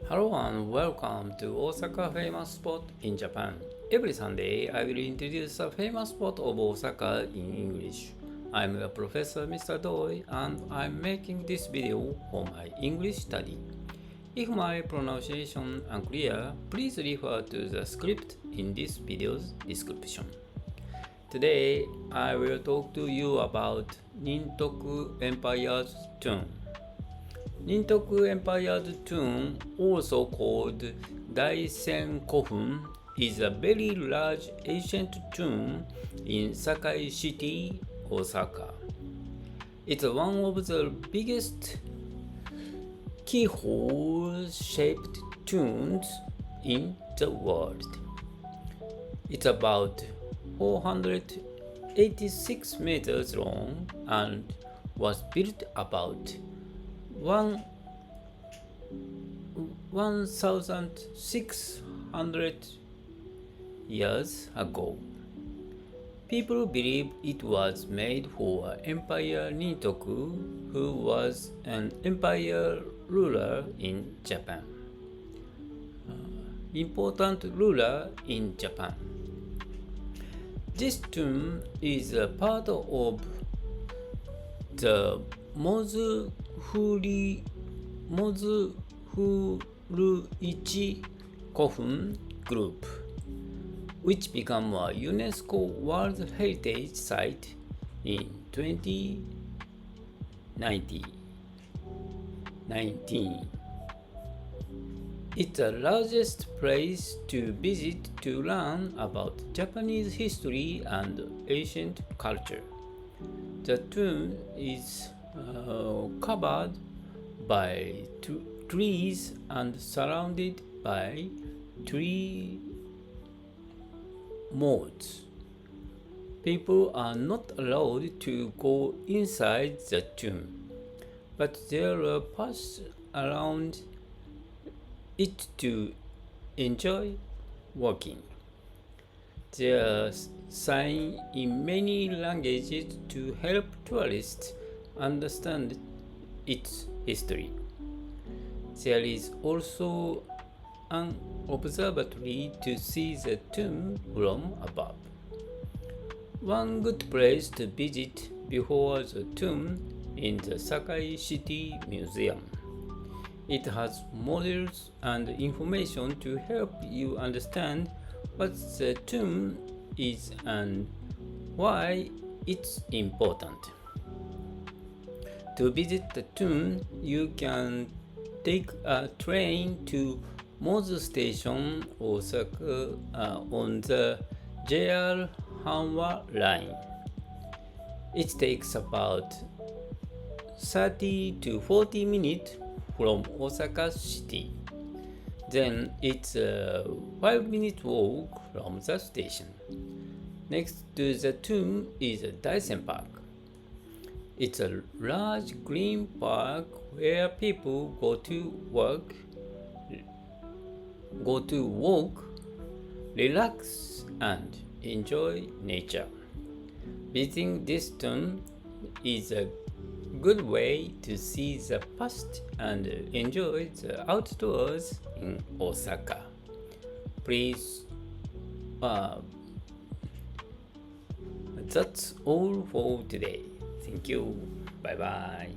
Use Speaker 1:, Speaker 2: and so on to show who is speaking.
Speaker 1: Hello and welcome to Osaka famous spot in Japan. Every Sunday I will introduce a famous spot of Osaka in English. I'm a professor Mr. Doi and I'm making this video for my English study. If my pronunciation unclear, please refer to the script in this video's description. Today I will talk to you about Nintoku Empire's tomb. Nintoku Empire's tomb, also called Daisen Kofun, is a very large ancient tomb in Sakai City, Osaka. It's one of the biggest keyhole-shaped tombs in the world. It's about 486 meters long and was built about 1,600 years ago. People believe it was made for Emperor Nintoku, who was an empire ruler in Japan. Important ruler in Japan. This tomb is a part of the Mozu-Furuichi Kofun group, which became a UNESCO World Heritage Site in 2019. It's the largest place to visit to learn about Japanese history and ancient culture. The tomb is covered by trees and surrounded by tree moats. People are not allowed to go inside the tomb, but there are paths around it to enjoy walking. There are signs in many languages to help tourists understand its history. There is also an observatory to see the tomb from above. One good place to visit before the tomb is the Sakai City Museum. It has models and information to help you understand what the tomb is and why it's important. To visit the tomb, you can take a train to Mozu Station, Osaka, on the JR Hanwa line. It takes about 30 to 40 minutes from Osaka City. Then it's a 5-minute walk from the station. Next to the tomb is a Daisen Park. It's a large green park where people go to walk, relax, and enjoy nature. Visiting this tomb is a good way to see the past and enjoy the outdoors in Osaka. Please, that's all for today. Thank you. Bye bye.